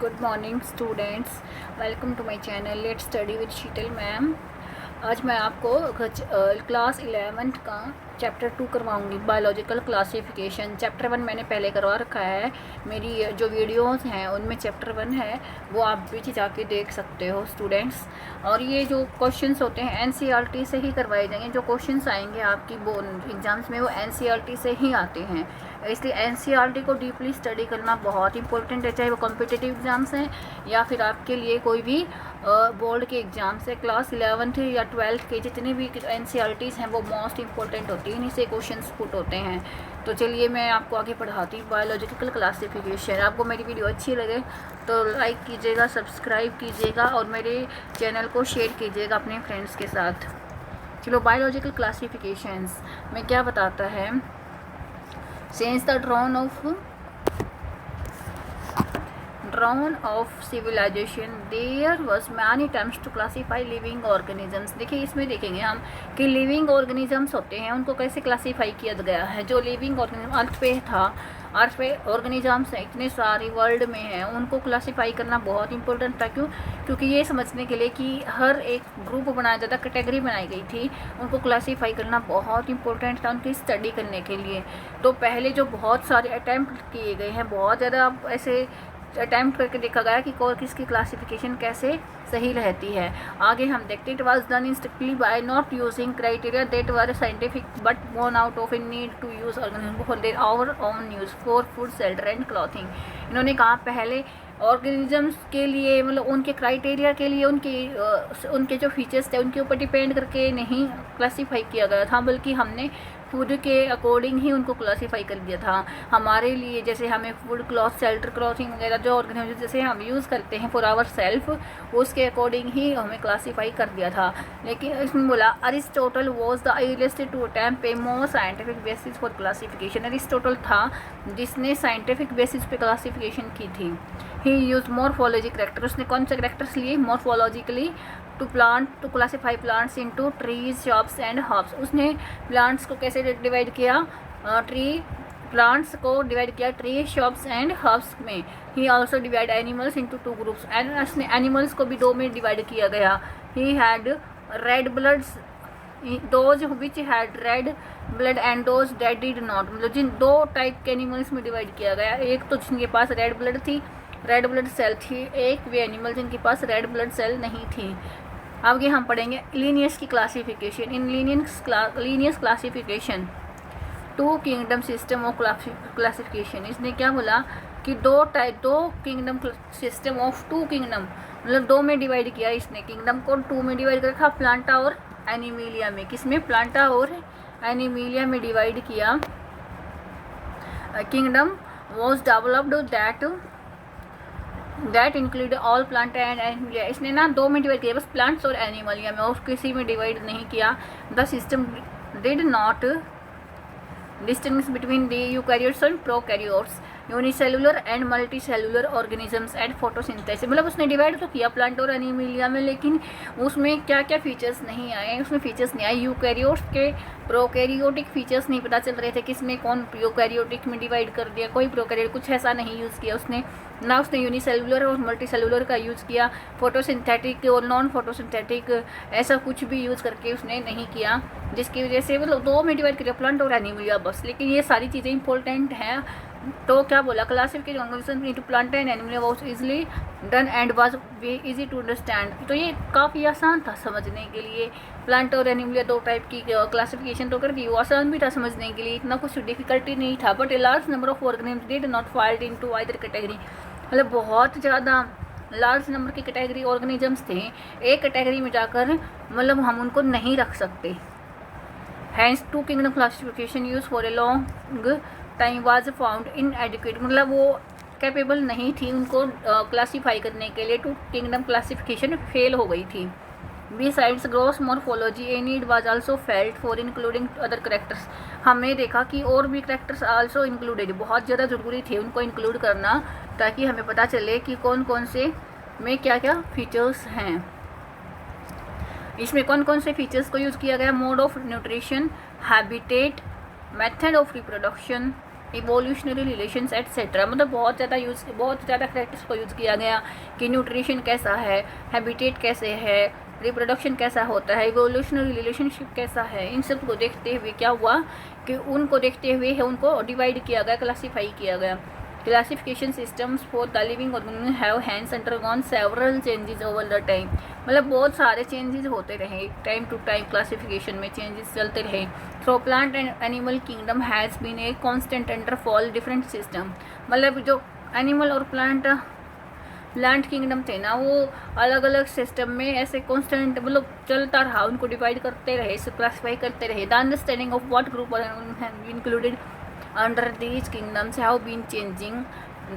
Good morning students, welcome to my channel let study with Sheetal ma'am. आज मैं आपको class 11th का chapter 2 करवाऊंगी, बायोलॉजिकल क्लासिफिकेशन। चैप्टर 1 मैंने पहले करवा रखा है, मेरी जो वीडियोस हैं उनमें चैप्टर 1 है, वो आप भी जाके देख सकते हो स्टूडेंट्स। और ये जो क्वेश्चंस होते हैं एनसीईआरटी से ही करवाए जाएंगे, जो क्वेश्चंस आएंगे आपकी एग्ज़ाम्स में वो एनसीईआरटी से ही आते हैं, इसलिए एनसीईआरटी को डीपली स्टडी करना बहुत इंपॉर्टेंट है, चाहे वो कॉम्पिटिटिव एग्ज़ाम्स हैं या फिर आपके लिए कोई भी बोर्ड के एग्ज़ाम्स है। क्लास 11th या 12th के जितने भी एनसीईआरटीज़ हैं वो मोस्ट इंपॉर्टेंट होती हैं, इन्हीं से क्वेश्चंस पुट होते हैं। तो चलिए मैं आपको आगे पढ़ाती हूँ बायोलॉजिकल क्लासिफिकेशन। आपको मेरी वीडियो अच्छी लगे तो लाइक कीजिएगा, सब्सक्राइब कीजिएगा और मेरे चैनल को शेयर कीजिएगा अपने फ्रेंड्स के साथ। चलो बायोलॉजिकल क्लासिफिकेशंस में क्या बताता है, since the dawn of civilization there was many attempts to classify living organisms। देखिए इसमें देखेंगे हम कि लिविंग ऑर्गेनिजम्स होते हैं उनको कैसे क्लासीफाई किया गया है। जो लिविंग ऑर्गेनिज्म अर्थ पे था, अर्थ पे ऑर्गेनिजम्स हैं इतने सारी वर्ल्ड में हैं, उनको क्लासीफाई करना बहुत इंपॉर्टेंट था। क्योंकि ये समझने के लिए कि हर एक ग्रुप बनाया जाता, कैटेगरी बनाई गई थी, उनको क्लासीफाई करना बहुत इंपॉर्टेंट था उनकी स्टडी करने के लिए। तो पहले जो बहुत सारे अटैम्प्ट किए गए हैं, बहुत ज़्यादा ऐसे अटैम्प्ट करके देखा गया कि किसकी क्लासिफिकेशन कैसे सही रहती है। आगे हम देखते हैं, it was done strictly by not using criteria that were scientific but born out of a need to use organism for their our own use for food, shelter and clothing. इन्होंने कहा पहले ऑर्गेनिजम्स के लिए, मतलब उनके criteria के लिए उनके जो फीचर्स थे उनके ऊपर डिपेंड करके नहीं क्लासीफाई किया गया था, बल्कि हमने फूड के अकॉर्डिंग ही उनको क्लासीफाई कर दिया था। हमारे लिए जैसे हमें फूड, क्लॉथ, शेल्टर, क्लॉथिंग वगैरह जो ऑर्गेनिज्म जैसे हम यूज़ करते हैं फॉर आवर सेल्फ, उसके अकॉर्डिंग ही हमें क्लासीफाई कर दिया था। लेकिन इसमें बोला Aristotle was the earliest to attempt a more scientific basis for classification. Aristotle था जिसने साइंटिफिक बेसिस पे क्लासिफिकेशन की थी। ही यूज मॉर्फोलॉजी करेक्टर, उसने कौन से करेक्टर्स लिए morphologically to classify plants into trees, shrubs and herbs. उसने प्लांट्स को कैसे डिवाइड किया, प्लांट्स को डिवाइड किया ट्री, श्रब्स एंड हर्ब्स में। ही also divide animals into 2 groups, and उसने एनिमल्स को भी 2 में डिवाइड किया गया। He had read bloods, those which had read blood and those that did not, मतलब जिन 2 टाइप के एनिमल्स में डिवाइड किया गया। एक तो जिनके पास रेड ब्लड थी, रेड ब्लड सेल थी, एक वे एनिमल जिनके पास रेड ब्लड सेल नहीं थी। आगे हम पढ़ेंगे लीनियस की classification. In Linnaeus classification 2 kingdom system of classification. इसने क्या बोला कि 2 किंगडम सिस्टम ऑफ 2 किंगडम, मतलब 2 में डिवाइड किया इसने किंगडम को, 2 में डिवाइड कर रखा, प्लांटा और एनिमिलिया में। किसमें? प्लांटा और एनिमिलिया में डिवाइड किया। Kingdom was developed that include all plant and Animalia. इसने ना 2 में डिवाइड किया, बस प्लांट्स और एनिमलिया में, और किसी में डिवाइड नहीं किया। The system did not distinguish between the eukaryotes and prokaryotes, unicellular and multicellular organisms and photosynthesis. मतलब उसने डिवाइड तो किया प्लांट और एनिमिलिया में, लेकिन उसमें क्या क्या फीचर्स नहीं आए, उसमें फीचर्स नहीं आए। यूकैरियोट्स के प्रोकैरियोटिक फीचर्स नहीं पता चल रहे थे, किसमें कौन यूकैरियोटिक में डिवाइड कर दिया, कोई प्रोकैरियोट कुछ ऐसा नहीं यूज़ किया उसने। ना उसने यूनिसेलुलर और मल्टीसेलुलर का यूज़ किया, फोटोसिंथेटिक और नॉन फोटोसिंथेटिक ऐसा कुछ भी यूज़ करके उसने नहीं किया, जिसकी वजह से मतलब 2 में डिवाइड किया प्लांट और एनिमलिया बस। लेकिन ये सारी चीज़ें इंपॉर्टेंट हैं। तो क्या बोला, classification organism into plant and animal was easily done and was easy to understand. तो ये काफ़ी आसान था समझने के लिए। प्लांट और एनिमल 2 टाइप की क्लासिफिकेशन तो कर दी, वो आसान भी था समझने के लिए, इतना कुछ डिफिकल्टी नहीं था। But a large number of organism did not fall into either category, मतलब बहुत ज़्यादा लार्ज नंबर की कैटेगरी ऑर्गेनिजम्स थे, एक कैटेगरी में जाकर मतलब हम उनको नहीं रख सकते। Hence 2 kingdom classification use for a long time was found inadequate, मतलब वो कैपेबल नहीं थी उनको क्लासीफाई करने के लिए। 2 किंगडम क्लासिफिकेशन फेल हो गई थी। Besides gross morphology, a need was also felt for including other characters। हमने देखा कि और भी करेक्टर्स आल्सो इंक्लूडेड, बहुत ज़्यादा ज़रूरी थे उनको इंक्लूड करना, ताकि हमें पता चले कि कौन कौन से में क्या क्या फीचर्स हैं। इसमें कौन कौन से फीचर्स को यूज़ किया गया, mode of nutrition, habitat, method of reproduction, evolutionary relations etcetera, मतलब बहुत ज़्यादा करेक्टर्स को यूज़ किया गया कि न्यूट्रिशन कैसा है, हैबिटेट कैसे है, रिप्रोडक्शन कैसा होता है, इवोल्यूशनरी रिलेशनशिप कैसा है। इन सब को देखते हुए क्या हुआ कि उनको देखते हुए उनको डिवाइड किया गया, क्लासीफाई किया गया। Classification systems for the living organism have has undergone several changes over the time, मतलब बहुत सारे चेंजेस होते रहे टाइम टू टाइम, क्लासिफिकेशन में चेंजेस चलते रहे। So plant and animal kingdom has been a constant under fall different system, मतलब जो एनिमल और प्लांट किंगडम थे ना, वो अलग अलग सिस्टम में ऐसे कॉन्स्टेंट मतलब चलता रहा, उनको डिवाइड करते रहे, क्लासीफाई करते रहे। The understanding of what group included under these kingdoms have been changing.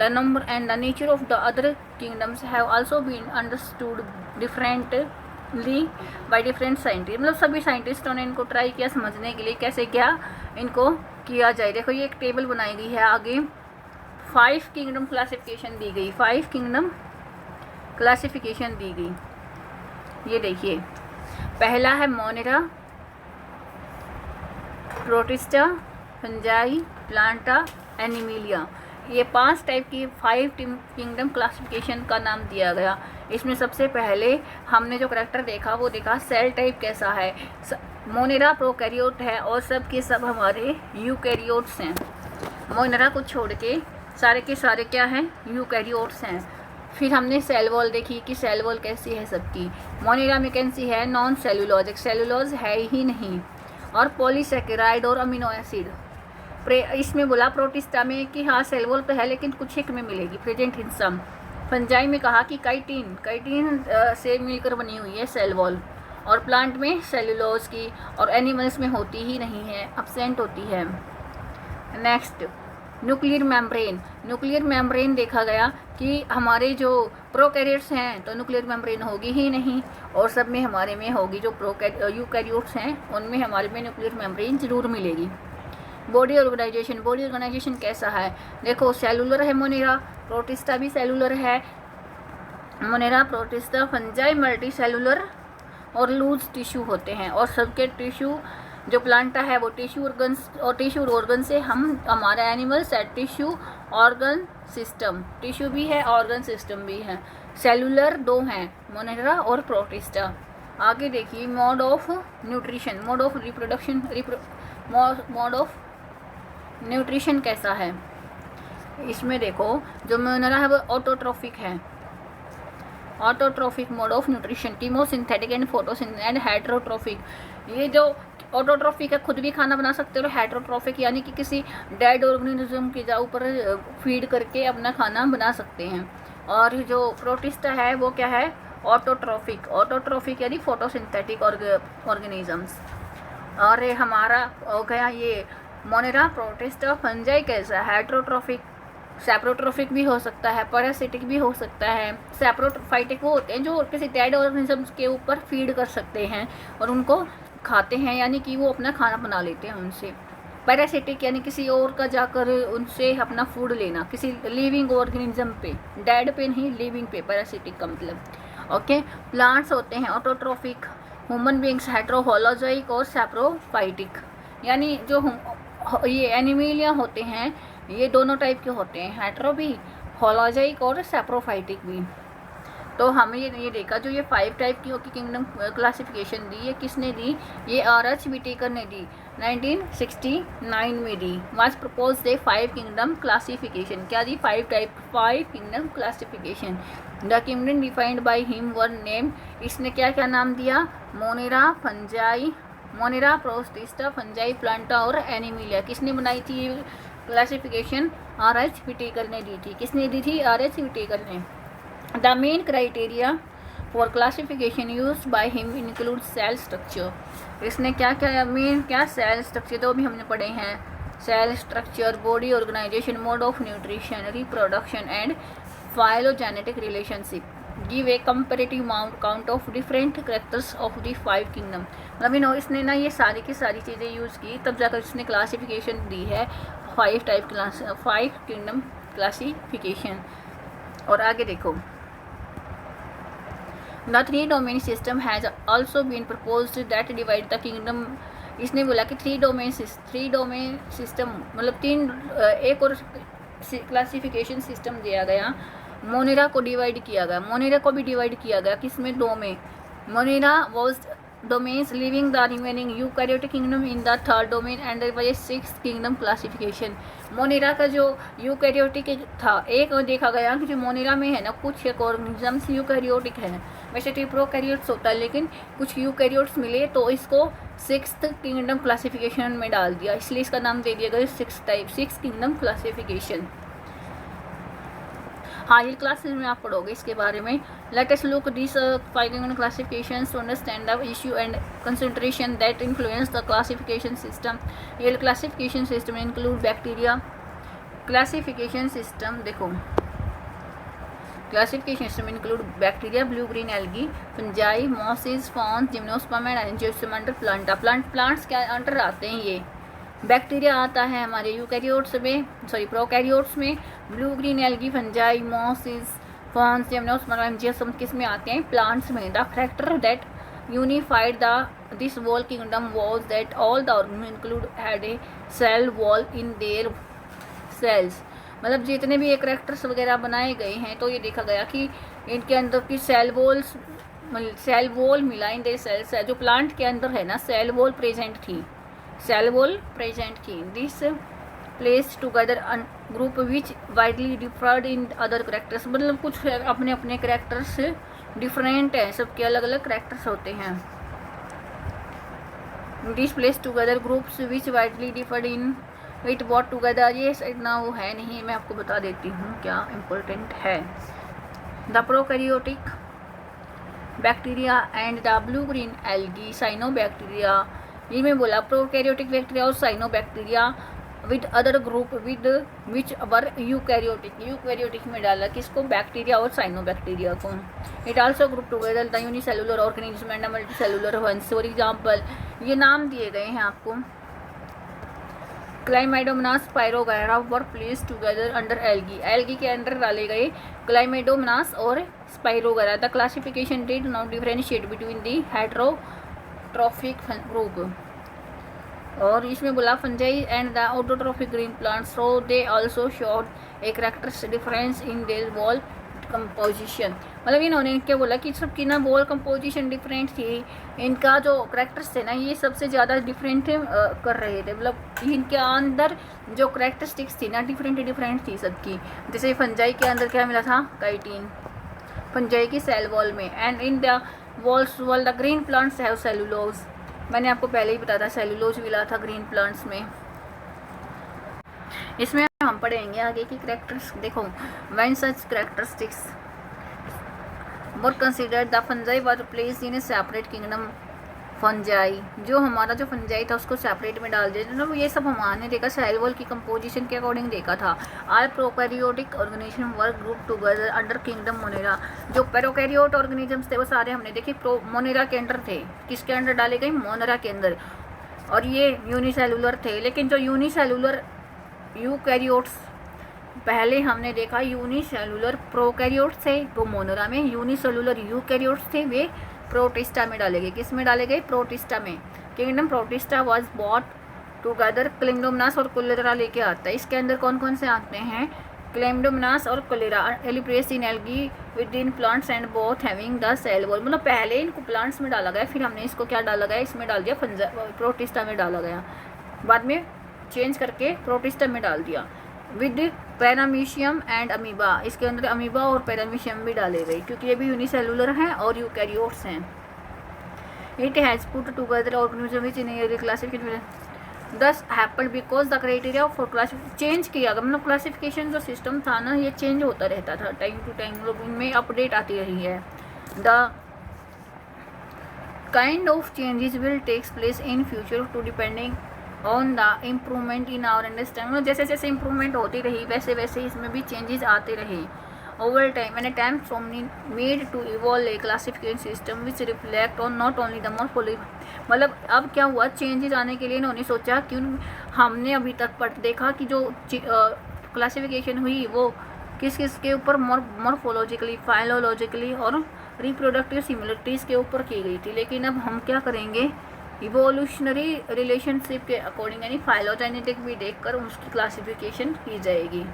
The number and the nature of the other kingdoms have also been understood differently by different scientists, मतलब सभी साइंटिस्टों ने इनको try किया समझने के लिए कैसे क्या इनको किया जाए। देखो ये एक टेबल बनाई गई है, आगे 5 किंगडम क्लासिफिकेशन दी गई, 5 किंगडम क्लासिफिकेशन दी गई। ये देखिए, पहला है Monera, Protista, Fungi, Plantae, Animalia. ये 5 टाइप की 5 किंगडम क्लासिफिकेशन का नाम दिया गया। इसमें सबसे पहले हमने जो करैक्टर देखा वो देखा सेल टाइप कैसा है। मोनेरा प्रोकैरियोट है और सब के सब हमारे यूकैरियोट्स हैं। मोनेरा को छोड़ के सारे के सारे क्या हैं, यूकैरियोट्स हैं। फिर हमने सेल वॉल देखी कि सेल वॉल कैसी है सबकी। मोनेरा में कैसी है, नॉन सेलुलोजिक, सेलुलोज है ही नहीं, और पॉलीसेकेराइड और अमीनो एसिड। इसमें बोला प्रोटिस्टा में कि हाँ सेल वॉल तो है लेकिन कुछ एक में मिलेगी, प्रेजेंट इन सम। फंजाई में कहा कि काइटिन से मिलकर बनी हुई है सेल वॉल, और प्लांट में सेलुलोज की, और एनिमल्स में होती ही नहीं है, अब्सेंट होती है। Next nuclear membrane. Nuclear membrane देखा गया कि हमारे जो प्रोकैरियोट्स हैं तो न्यूक्लियर मेम्ब्रेन होगी ही नहीं, और सब में हमारे में होगी। जो यूकैरियोट्स हैं उनमें हमारे में न्यूक्लियर मेम्ब्रेन जरूर मिलेगी। बॉडी ऑर्गेनाइजेशन कैसा है, देखो सेलुलर है मोनेरा, प्रोटिस्टा भी सेलुलर है, Monera, Protista, fungi multi cellular और लूज टिश्यू होते हैं, और सबके टिश्यू जो प्लांटा है वो टिश्यू ऑर्गन से हमारा animal set tissue organ system, tissue भी है ऑर्गन सिस्टम भी है। सेलुलर 2 हैं, मोनेरा और प्रोटिस्टा। आगे देखिए mode of nutrition, mode of reproduction, mode of nutrition कैसा है। इसमें देखो जो मोनेरा है वो ऑटोट्रोफिक है, autotrophic mode of nutrition, chemosynthetic and photosynthetic and heterotrophic. ये जो ऑटोट्रोफिक है खुद भी खाना बना सकते हो, हेटेरोट्रोफिक यानी कि किसी डेड ऑर्गेनिज्म के ऊपर फीड करके अपना खाना बना सकते हैं। और जो प्रोटिस्टा है वो क्या है, ऑटोट्रोफिक यानी फोटोसिंथेटिक ऑर्गेनिजम्स। और हमारा हो गया ये मोनेरा, प्रोटिस्टा। फंजाई कैसा है, हेटेरोट्रोफिक, सैप्रोट्रोफिक भी हो सकता है, पैरासिटिक भी हो सकता है। सैप्रोफाइटिक वो होते हैं जो किसी डेड ऑर्गेनिजम्स के ऊपर फीड कर सकते हैं और उनको खाते हैं, यानी कि वो अपना खाना बना लेते हैं उनसे। पैरासिटिक यानी किसी और का जाकर उनसे अपना फूड लेना, किसी लिविंग ऑर्गेनिज्म पे, डेड पे नहीं, लिविंग पे, पैरासिटिक का मतलब। ओके, प्लांट्स होते हैं ऑटोट्रोफिक, ह्यूमन बींग्स हेटेरोहोलोजाइक और सैप्रोफाइटिक, यानी जो ये एनिमिलिया होते हैं ये दोनों टाइप के होते हैं, हेटेरो भी, होलोजाइक और सैप्रोफाइटिक भी। तो हमें ये देखा जो ये 5 टाइप की किंगडम क्लासिफिकेशन दी, ये किसने दी, ये R.H. व्हिटेकर ने दी, 1969 में दी। Was propose a 5 kingdom classification, क्या दी, 5 kingdom classification. The kingdom defined by him were name, इसने क्या क्या नाम दिया, Monera, Fungi, Monera, Protista, Fungi, Plantae और एनिमिलिया। किसने बनाई थी ये क्लासिफिकेशन, R.H. व्हिटेकर ने दी थी। किसने दी थी, R.H. व्हिटेकर ने। The main criteria for classification used by him include cell structure. इसने क्या क्या मेन क्या सेल स्ट्रक्चर तो भी हमने पढ़े हैं, cell structure, body organisation, mode of nutrition, reproduction and phylogenetic relationship. Give a comparative count of different characters of the 5 kingdom. मतलब इसने ना ये सारी की सारी चीज़ें यूज़ की तब जाकर इसने क्लासिफिकेशन दी है 5 किंगडम क्लासिफिकेशन। और आगे देखो, The 3 domain system has also been proposed that divide the kingdom इसने बोला कि थ्री डोमेन सिस्टम मतलब एक और क्लासिफिकेशन सिस्टम दिया गया। मोनेरा को डिवाइड किया गया, मोनेरा को भी डिवाइड किया गया किसमें, दो में। Monera was domains leaving the remaining eukaryotic kingdom in the third domain and there was a sixth kingdom classification। Monera का जो यूकैरियोटिक था, एक देखा गया कि जो मोनेरा में है ना कुछ एक ऑर्गेनिजम्स यूकैरियोटिक है, वैसे तो प्रोकैरियोट्स होता है लेकिन कुछ यूकैरियोट्स मिले तो इसको सिक्स्थ किंगडम क्लासिफिकेशन में डाल दिया, इसलिए इसका नाम दे दिया गया सिक्स किंगडम क्लासिफिकेशन। हाँ, ये क्लासेस में आप पढ़ोगे इसके बारे में। Let us look this 5 kingdom classifications to understand the issue and concentration that influence the classification system। ये classification system include bacteria. Classification system देखो, classification system include bacteria, blue green algae, fungi, mosses, ferns, gymnosperm and angiosperm under Plantae. Plants के अंडर आते हैं ये। Bacteria आता है हमारे यूकैरियोट्स में, प्रोकैरियोट्स में। Blue green algae, fungi, mosses, ferns, gymnosperm, angiosperm किस में आते हैं, प्लांट्स में। The factor that unified this wall kingdom was that all the organism include had a cell wall in their cells. मतलब जितने भी कैरेक्टर्स वगैरह बनाए गए हैं तो ये देखा गया कि इनके अंदर की सेल वॉल मिला इन देयर सेल्स। जो प्लांट के अंदर है ना सेल वॉल प्रेजेंट थी, this place together group which widely differed in other characters. मतलब कुछ अपने अपने करेक्टर्स डिफरेंट है, सबके अलग अलग करेक्टर्स होते हैं। This place together groups which widely differed in wit what together. ये इतना वो है नहीं, मैं आपको बता देती हूँ क्या इम्पोर्टेंट है। The prokaryotic bacteria and the blue green algae, cyanobacteria. ये मैं बोला प्रोकैरियोटिक बैक्टीरिया और cyanobacteria with other group with which our eukaryotic में डाला किसको, बैक्टीरिया और साइनोबैक्टीरिया को। It also group together the unicellular organism and multicellular ones. For example ये नाम दिए गए हैं आपको, Chlamydomonas, Spirogyra were place together under algae के अंदर डाले गए क्लाइमेडोमोनास और Spirogyra. The classification did not differentiate between the heterotrophic group. और इसमें बोला fungi and the autotrophic green plants, so they also showed A characters difference in their wall composition. मतलब इन्होंने क्या बोला कि सबकी ना वॉल कंपोजिशन डिफरेंट थी, इनका जो कैरेक्टर्स थे ना ये सबसे ज़्यादा डिफरेंट कर रहे थे। मतलब इनके अंदर जो कैरेक्टरिस्टिक्स थी ना डिफरेंट थी सबकी। जैसे फंजाई के अंदर क्या मिला था, काइटिन, फंजाई की सेल वॉल में। And in the walls wall the green plants have cellulose. मैंने आपको पहले ही बताया था सेलुलोज मिला था ग्रीन प्लांट्स में। इसमें हम पढ़ेंगे आगे की कैरेक्टर्स। देखो, when such characteristics were considered the fungi were placed in A separate kingdom fungi. जो हमारा जो फंजाई था उसको सेपरेट में डाल दिया ना, ये सब हमने देखा सेल वॉल की कंपोजिशन के अकॉर्डिंग देखा था। All prokaryotic organism were group together under kingdom Monera. जो प्रोकैरियोट ऑर्गेनिजम्स थे वो सारे हमने देखे मोनेरा के अंडर थे। किसके अंडर डाले गए, मोनेरा के अंदर। और ये यूनिसेलुलर थे। लेकिन जो यूनिसेलुलर यूकैरियोट्स पहले हमने देखा, यूनिसेलुलर प्रोकैरियोट्स थे वो मोनेरा में, यूनिसेलुलर यूकैरियोट्स थे वे प्रोटिस्टा में डाले गए। किस में डाले गए, प्रोटिस्टा में। Kingdom Protista was brought together. Chlamydomonas और कोलेरा लेके आता है। इसके अंदर कौन कौन से आते हैं, क्लेम्डोमोनास और कोलेरा। एलिप्रेस in algae with in plants and both having the cell wall. मतलब पहले इनको प्लांट्स में डाला गया, फिर हमने इसको क्या डाला गया, इसमें डाल दिया प्रोटिस्टा में डाला गया, बाद में चेंज करके प्रोटिस्टा में डाल दिया। विद पैरामीशियम एंड अमीबा, इसके अंदर अमीबा और पैरामीशियम भी डाले गए क्योंकि ये भी यूनिसेलुलर हैं और यूकैरियोट्स हैं। It has put together organism which in a classification this happened because the criteria for classification change किया गया। मतलब क्लासिफिकेशन जो सिस्टम था ना ये चेंज होता रहता था टाइम टू टाइम, मतलब इनमें अपडेट आती रही है। The kind of changes will takes place in future too depending on the improvement in our understanding. जैसे जैसे इम्प्रूवमेंट होती रही वैसे वैसे इसमें भी चेंजेस आते रहे ओवर टाइम। मैंने time from made to evolve a classification system which reflect on not only the morphology. मतलब अब क्या हुआ, चेंजेस आने के लिए इन्होंने सोचा क्यों, हमने अभी तक देखा कि जो क्लासिफिकेशन हुई वो किस किस के ऊपर, मॉर्फोलॉजिकली, फाइलोलॉजिकली और रिप्रोडक्टिव सिमिलरिटीज़ के ऊपर की गई थी। लेकिन अब हम क्या करेंगे, इवोल्यूशनरी रिलेशनशिप के अकॉर्डिंग यानी फाइलोजेनेटिक भी देखकर उसकी क्लासिफिकेशन की जाएगी।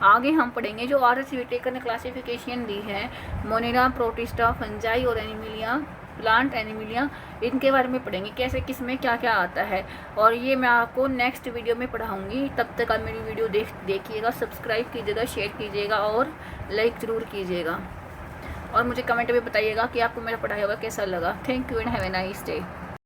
आगे हम पढ़ेंगे जो आर.एस. व्हिटेकर ने क्लासिफिकेशन दी है मोनेरा, प्रोटिस्टा, फंजाई और एनिमिलिया, प्लांट एनिमिलिया, इनके बारे में पढ़ेंगे कैसे किस में क्या क्या आता है, और ये मैं आपको नेक्स्ट वीडियो में पढ़ाऊँगी। तब तक आप मेरी वीडियो देखिएगा, सब्सक्राइब कीजिएगा, शेयर कीजिएगा और लाइक ज़रूर कीजिएगा, और मुझे कमेंट में बताइएगा कि आपको मेरा पढ़ाया हुआ कैसा लगा। Thank you and have a nice day.